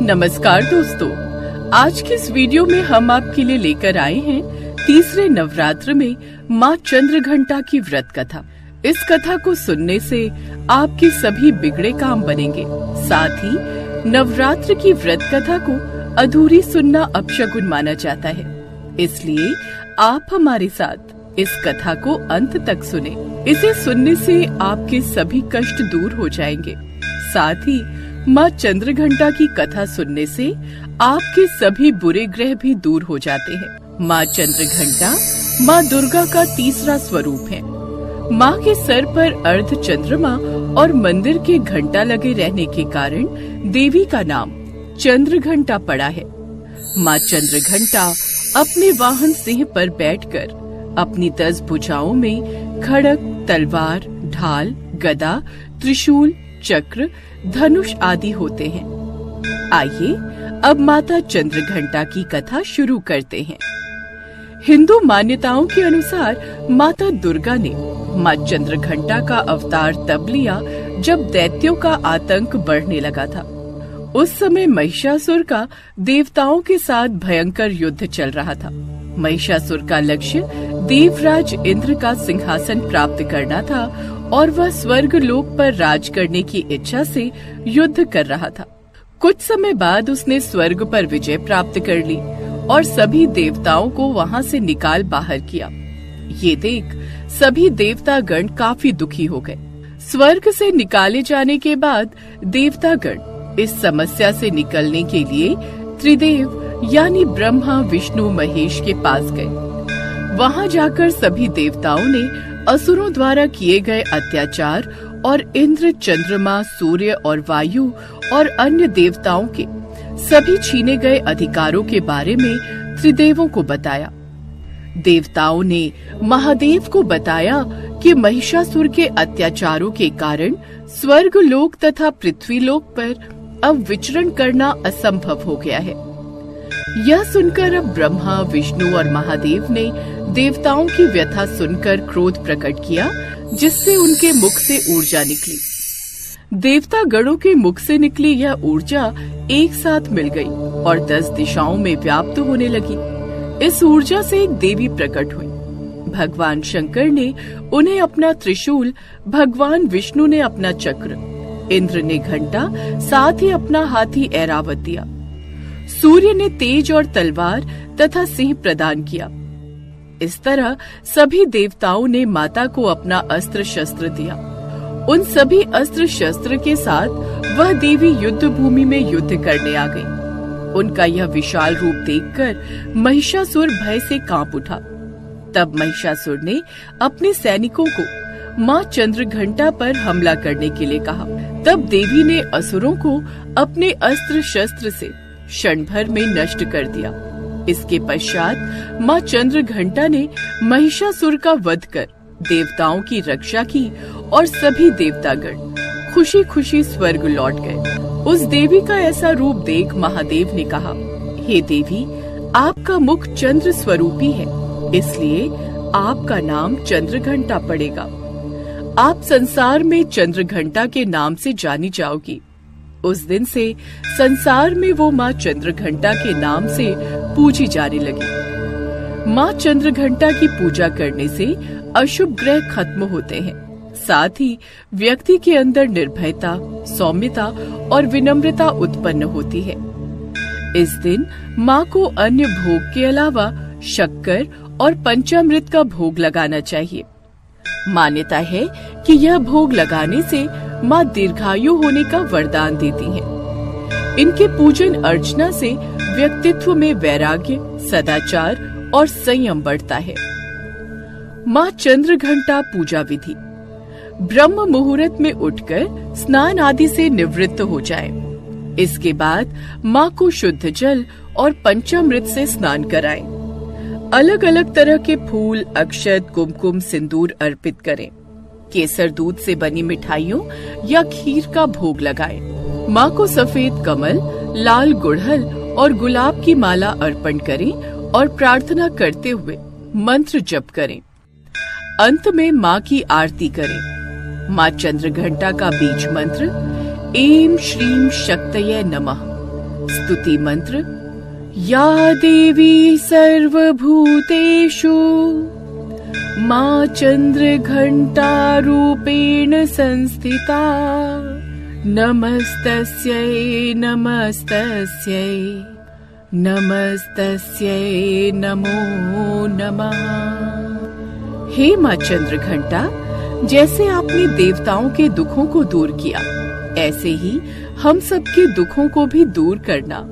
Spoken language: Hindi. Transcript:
नमस्कार दोस्तों, आज की इस वीडियो में हम आपके लिए लेकर आए हैं तीसरे नवरात्र में माँ चंद्रघंटा की व्रत कथा। इस कथा को सुनने से आपके सभी बिगड़े काम बनेंगे। साथ ही नवरात्र की व्रत कथा को अधूरी सुनना अपशगुन माना जाता है, इसलिए आप हमारे साथ इस कथा को अंत तक सुने। इसे सुनने से आपके सभी कष्ट दूर हो जाएंगे। साथ ही माँ चंद्रघंटा की कथा सुनने से आपके सभी बुरे ग्रह भी दूर हो जाते हैं। माँ चंद्रघंटा माँ दुर्गा का तीसरा स्वरूप है। माँ के सर पर अर्ध चंद्रमा और मंदिर के घंटा लगे रहने के कारण देवी का नाम चंद्रघंटा पड़ा है। माँ चंद्रघंटा अपने वाहन सिंह पर बैठकर अपनी 10 भुजाओं में खड़ग, तलवार, ढाल, गदा, त्रिशूल, चक्र, धनुष आदि होते हैं। आइए अब माता चंद्रघंटा की कथा शुरू करते हैं। हिंदू मान्यताओं के अनुसार माता दुर्गा ने माँ चंद्रघंटा का अवतार तब लिया जब दैत्यों का आतंक बढ़ने लगा था। उस समय महिषासुर का देवताओं के साथ भयंकर युद्ध चल रहा था। महिषासुर का लक्ष्य देवराज इंद्र का सिंहासन प्राप्त करना था और वह स्वर्ग लोक पर राज करने की इच्छा से युद्ध कर रहा था। कुछ समय बाद उसने स्वर्ग पर विजय प्राप्त कर ली और सभी देवताओं को वहां से निकाल बाहर किया। ये देख सभी देवतागण काफी दुखी हो गए। स्वर्ग से निकाले जाने के बाद देवतागण इस समस्या से निकलने के लिए त्रिदेव यानी ब्रह्मा, विष्णु, महेश के पास गए। वहां जाकर सभी देवताओं ने असुरों द्वारा किए गए अत्याचार और इंद्र, चंद्रमा, सूर्य और वायु और अन्य देवताओं के सभी छीने गए अधिकारों के बारे में त्रिदेवों को बताया। देवताओं ने महादेव को बताया कि महिषासुर के अत्याचारों के कारण स्वर्ग लोक तथा पृथ्वी लोक पर अब विचरण करना असंभव हो गया है। यह सुनकर अब ब्रह्मा, विष्णु और महादेव ने देवताओं की व्यथा सुनकर क्रोध प्रकट किया, जिससे उनके मुख से ऊर्जा निकली। देवता गणों के मुख से निकली यह ऊर्जा एक साथ मिल गई और 10 दिशाओं में व्याप्त होने लगी। इस ऊर्जा से एक देवी प्रकट हुई। भगवान शंकर ने उन्हें अपना त्रिशूल, भगवान विष्णु ने अपना चक्र, इंद्र ने घंटा, साथ ही अपना हाथी ऐरावत दिया। सूर्य ने तेज और तलवार तथा सिंह प्रदान किया। इस तरह सभी देवताओं ने माता को अपना अस्त्र शस्त्र दिया। उन सभी अस्त्र शस्त्र के साथ वह देवी युद्ध भूमि में युद्ध करने आ गई। उनका यह विशाल रूप देखकर महिषासुर भय से कांप उठा। तब महिषासुर ने अपने सैनिकों को माँ चंद्रघंटा पर हमला करने के लिए कहा। तब देवी ने असुरों को अपने अस्त्र शस्त्र से क्षण भर में नष्ट कर दिया। इसके पश्चात माँ चंद्रघंटा ने महिषासुर का वध कर देवताओं की रक्षा की और सभी देवतागण खुशी खुशी स्वर्ग लौट गए। उस देवी का ऐसा रूप देख महादेव ने कहा, हे देवी, आपका मुख चंद्र स्वरूपी है, इसलिए आपका नाम चंद्रघंटा पड़ेगा। आप संसार में चंद्रघंटा के नाम से जानी जाओगी। उस दिन से संसार में वो माँ चंद्रघंटा के नाम से पूजी जाने लगी। माँ चंद्रघंटा की पूजा करने से अशुभ ग्रह खत्म होते हैं। साथ ही व्यक्ति के अंदर निर्भयता, सौम्यता और विनम्रता उत्पन्न होती है। इस दिन माँ को अन्य भोग के अलावा शक्कर और पंचामृत का भोग लगाना चाहिए। मान्यता है कि यह भोग लगाने से माँ दीर्घायु होने का वरदान देती हैं। इनके पूजन अर्चना से व्यक्तित्व में वैराग्य, सदाचार और संयम बढ़ता है। माँ चंद्रघंटा पूजा विधि: ब्रह्म मुहूर्त में उठकर स्नान आदि से निवृत्त हो जाए। इसके बाद माँ को शुद्ध जल और पंचामृत से स्नान कराएं। अलग अलग तरह के फूल, अक्षत, कुमकुम, सिंदूर अर्पित करें। केसर दूध से बनी मिठाइयों या खीर का भोग लगाएं। माँ को सफेद कमल, लाल गुड़हल और गुलाब की माला अर्पण करें और प्रार्थना करते हुए मंत्र जप करें। अंत में माँ की आरती करें। माँ चंद्रघंटा का बीज मंत्र ऐं श्रीं शक्तये नमः स्तुति मंत्र। या देवी सर्वभूतेषु माँ चंद्रघंटा रूपेण संस्थिता, नमस्तस्यै नमस्तस्यै नमस्तस्यै नमो नमः। हे माँ चंद्रघंटा, जैसे आपने देवताओं के दुखों को दूर किया, ऐसे ही हम सबके दुखों को भी दूर करना।